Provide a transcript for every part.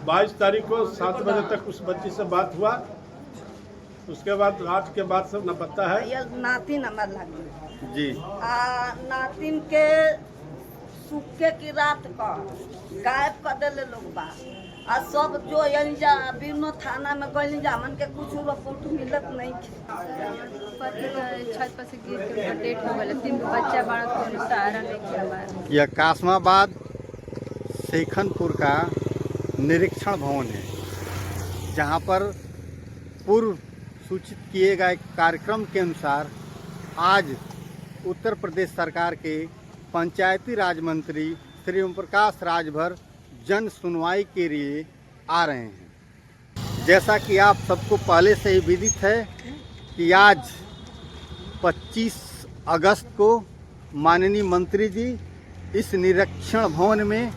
22 तारीख को 7 बजे तक उस बच्ची से बात हुआ। उसके बाद रात के बाद सब न पता है। ये नातिन हमार लगी जी। नातिन के सूखे की रात का गायब कर दिले लोग बा। आ सब जो जा बिनो थाना में गइल जा मन के कुछ रिपोर्ट मिलत नहीं। पति छत पर से गिर के उनका डेथ हो गया। 3 बच्चा बड़ा कोई सहारा नहीं किया हमारा। यह कासमाबाद शेखनपुर का निरीक्षण भवन है, जहां पर पूर्व सूचित किए गए कार्यक्रम के अनुसार आज उत्तर प्रदेश सरकार के पंचायती राज मंत्री श्री ओम प्रकाश राजभर जन सुनवाई के लिए आ रहे हैं। जैसा कि आप सबको पहले से ही विदित है कि आज 25 अगस्त को माननीय मंत्री जी इस निरीक्षण भवन में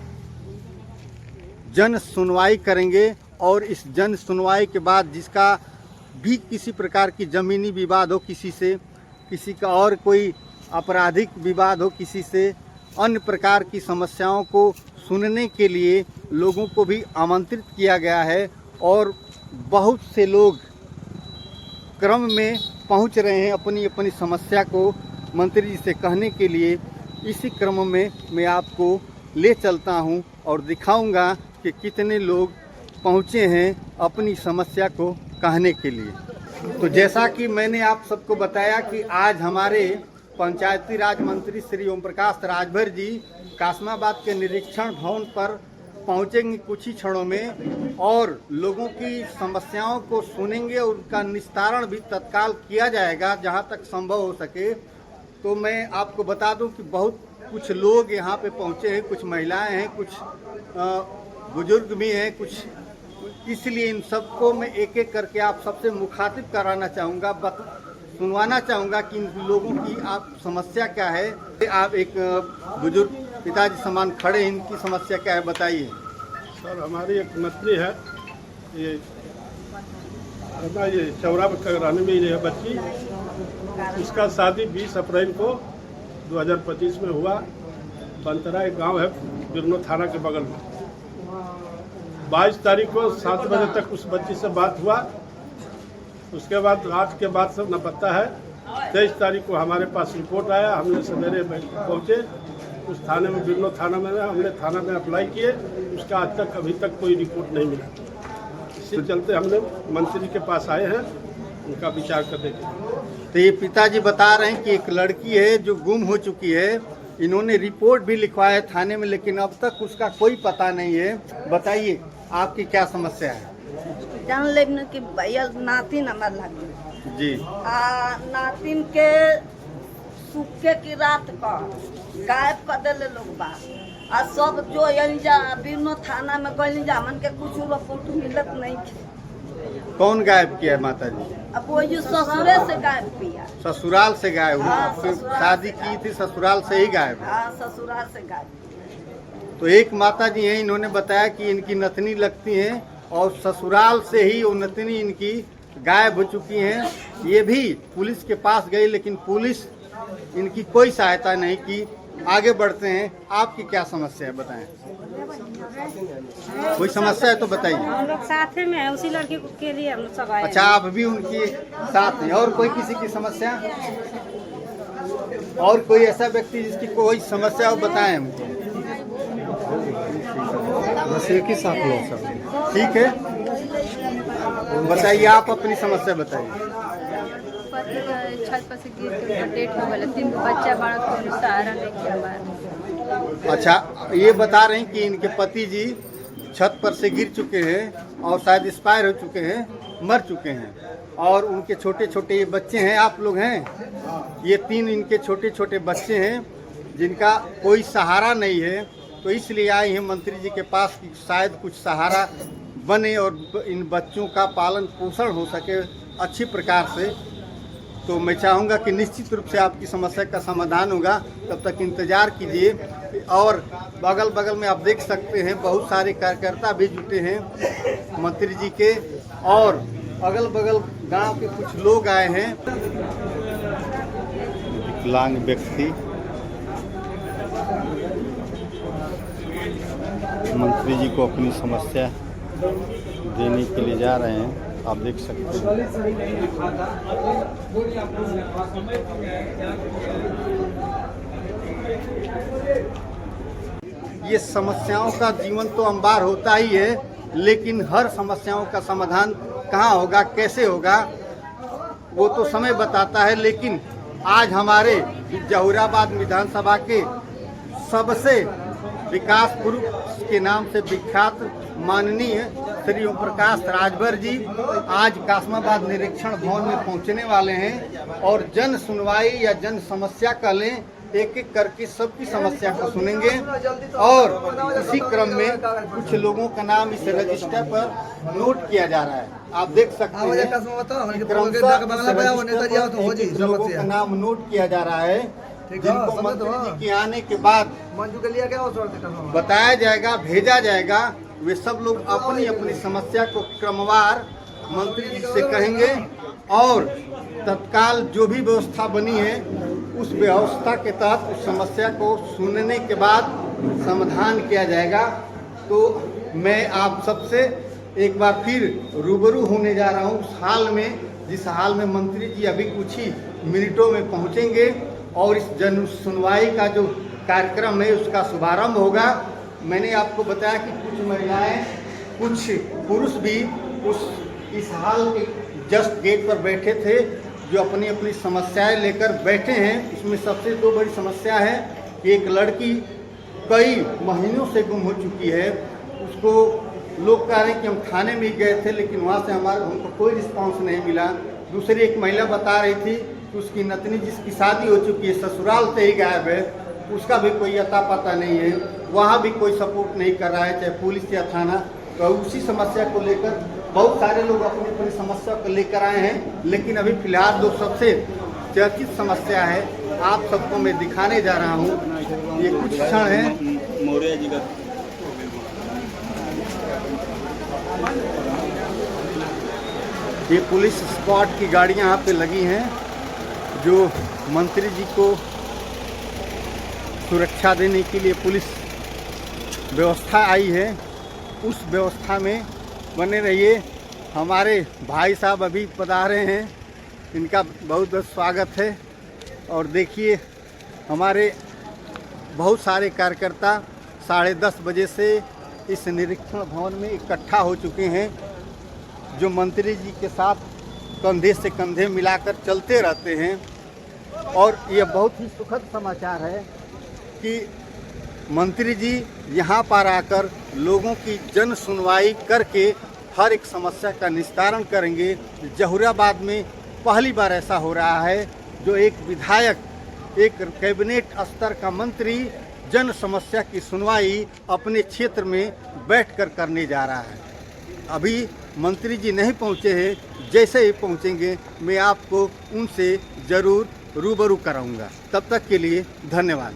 जन सुनवाई करेंगे और इस जन सुनवाई के बाद जिसका भी किसी प्रकार की ज़मीनी विवाद हो किसी से, किसी का और कोई आपराधिक विवाद हो किसी से, अन्य प्रकार की समस्याओं को सुनने के लिए लोगों को भी आमंत्रित किया गया है और बहुत से लोग क्रम में पहुंच रहे हैं अपनी अपनी समस्या को मंत्री जी से कहने के लिए। इसी क्रम में मैं आपको ले चलता हूं और दिखाऊंगा कि कितने लोग पहुंचे हैं अपनी समस्या को कहने के लिए। तो जैसा कि मैंने आप सबको बताया कि आज हमारे पंचायती राज मंत्री श्री ओम प्रकाश राजभर जी कासमाबाद के निरीक्षण भवन पर पहुंचेंगे कुछ ही क्षणों में और लोगों की समस्याओं को सुनेंगे और उनका निस्तारण भी तत्काल किया जाएगा जहां तक संभव हो सके। तो मैं आपको बता दूं कि बहुत कुछ लोग यहां पे पहुंचे हैं, कुछ महिलाएं हैं, कुछ बुजुर्ग भी हैं, कुछ, इसलिए इन सबको मैं एक एक करके आप सबसे मुखातिब कराना चाहूँगा, सुनवाना चाहूँगा कि इन लोगों की आप समस्या क्या है। आप एक बुजुर्ग पिताजी समान खड़े, इनकी समस्या क्या है बताइए। सर हमारी एक मंत्री है, ये चौरा रहने में ये बच्ची, इसका शादी 20 अप्रैल को 2025 में हुआ। बंतरा एक गांव है बिरनो थाना के बगल में। 22 तारीख को 7 बजे तक उस बच्ची से बात हुआ। उसके बाद रात के बाद सब न पता है। 23 तारीख को हमारे पास रिपोर्ट आया, हमने सवेरे पहुँचे उस थाने में, बिरनो थाना में हमने थाना में अप्लाई किए। उसका आज तक अभी तक कोई रिपोर्ट नहीं मिला। इसी चलते हमने मंत्री के पास आए हैं उनका विचार करने के लिए। तो ये पिताजी बता रहे हैं कि एक लड़की है जो गुम हो चुकी है, इन्होंने रिपोर्ट भी लिखवाया है थाने में, लेकिन अब तक उसका कोई पता नहीं है। बताइए आपकी क्या समस्या है। जान लेने कि भैया नातिन हमार लगी जी। नातिन के सूखे की रात का गायब कर दिले लोग बा। आ सब जो जा बिनो थाना में गइल जा मन के कुछ रिपोर्ट मिलत नहीं। कौन गायब किया है माता जी? अब वो जो ससुरे से गायब किया। ससुराल से गायब हुई? हाँ, फिर ससुराल शादी की थी ससुराल से ही गायब? हाँ, ससुराल से गायब। तो एक माता जी हैं, इन्होंने बताया कि इनकी नतनी लगती हैं और ससुराल से ही वो नतनी इनकी गायब हो चुकी हैं। ये भी पुलिस के पास गई लेकिन पुलिस इनकी कोई सहायता नहीं की। आगे बढ़ते हैं, आपकी क्या समस्या है बताएं। कोई समस्या है तो बताइए। हम लोग साथ में हैं, उसी लड़की के लिए हम सब आए। अच्छा, आप भी उनके साथ हैं। और कोई किसी की समस्या, और कोई ऐसा व्यक्ति जिसकी कोई समस्या हो बताएं हमको। बस एक ही साथ लोग सब ठीक है। बताइए आप अपनी समस्या बताइए। पति छत पर से गिर के उनका डेथ हो गया। 3 बच्चा बड़ा कोई सहारा नहीं किया हमारा। अच्छा, ये बता रहे हैं कि इनके पति जी छत पर से गिर चुके हैं और शायद एक्सपायर हो चुके हैं, मर चुके हैं, और उनके छोटे छोटे ये बच्चे हैं, आप लोग हैं, ये 3 इनके छोटे छोटे बच्चे हैं जिनका कोई सहारा नहीं है। तो इसलिए आए हैं मंत्री जी के पास कि शायद कुछ सहारा बने और इन बच्चों का पालन पोषण हो सके अच्छी प्रकार से। तो मैं चाहूँगा कि निश्चित रूप से आपकी समस्या का समाधान होगा, तब तक इंतज़ार कीजिए। और बगल बगल में आप देख सकते हैं बहुत सारे कार्यकर्ता भी जुटे हैं मंत्री जी के, और अगल बगल गांव के कुछ लोग आए हैं। विकलांग व्यक्ति मंत्री जी को अपनी समस्या देने के लिए जा रहे हैं, आप देख सकते हैं। ये समस्याओं का जीवन तो अंबार होता ही है, लेकिन हर समस्याओं का समाधान कहाँ होगा, कैसे होगा, वो तो समय बताता है। लेकिन आज हमारे जहुराबाद विधानसभा के सबसे विकास पुरुष के नाम से विख्यात माननीय श्री ओम प्रकाश राजभर जी आज कासमाबाद निरीक्षण भवन में पहुंचने वाले हैं और जन सुनवाई या जन समस्या का लें, एक एक करके सबकी समस्या को सुनेंगे। और इसी क्रम में कुछ लोगों का नाम इस रजिस्टर पर नोट किया जा रहा है, आप देख सकते हैं। लोगों का नाम नोट किया जा रहा है, जिनको मंत्री जी के आने के बाद बताया जाएगा, भेजा जाएगा। वे सब लोग अपनी अपनी समस्या को क्रमवार मंत्री जी से कहेंगे और तत्काल जो भी व्यवस्था बनी है उस व्यवस्था के तहत उस समस्या को सुनने के बाद समाधान किया जाएगा। तो मैं आप सबसे एक बार फिर रूबरू होने जा रहा हूँ उस हाल में, जिस हाल में मंत्री जी अभी कुछ ही मिनटों में पहुँचेंगे और इस जन सुनवाई का जो कार्यक्रम है उसका शुभारंभ होगा। मैंने आपको बताया कि कुछ महिलाएं, कुछ पुरुष भी इस हाल के जस्ट गेट पर बैठे थे, जो अपनी अपनी समस्याएं लेकर बैठे हैं। उसमें सबसे दो बड़ी समस्या है कि एक लड़की कई महीनों से गुम हो चुकी है, उसको लोग कह रहे हैं कि हम थाने में ही गए थे लेकिन वहाँ से हमको कोई रिस्पांस नहीं मिला। दूसरी एक महिला बता रही थी कि उसकी नतनी जिसकी शादी हो चुकी है ससुराल से ही गायब है, उसका भी कोई अता पता नहीं है, वहाँ भी कोई सपोर्ट नहीं कर रहा है, चाहे पुलिस या थाना। तो उसी समस्या को लेकर बहुत सारे लोग अपनी अपनी समस्या को लेकर आए हैं, लेकिन अभी फिलहाल जो सबसे चर्चित समस्या है आप सबको मैं दिखाने जा रहा हूँ। ये कुछ क्षण है। मौर्य जी का ये पुलिस स्क्वाड की गाड़ियाँ यहाँ पे लगी हैं, जो मंत्री जी को सुरक्षा देने के लिए पुलिस व्यवस्था आई है। उस व्यवस्था में बने रहिए। हमारे भाई साहब अभी पधारे हैं, इनका बहुत बहुत स्वागत है। और देखिए हमारे बहुत सारे कार्यकर्ता 10:30 बजे से इस निरीक्षण भवन में इकट्ठा हो चुके हैं, जो मंत्री जी के साथ कंधे से कंधे मिलाकर चलते रहते हैं। और यह बहुत ही सुखद समाचार है कि मंत्री जी यहाँ पर आकर लोगों की जन सुनवाई करके हर एक समस्या का निस्तारण करेंगे। जहुराबाद में पहली बार ऐसा हो रहा है जो एक विधायक, एक कैबिनेट स्तर का मंत्री जन समस्या की सुनवाई अपने क्षेत्र में बैठकर करने जा रहा है। अभी मंत्री जी नहीं पहुँचे हैं, जैसे ही पहुँचेंगे मैं आपको उनसे ज़रूर रूबरू कराऊंगा। तब तक के लिए धन्यवाद।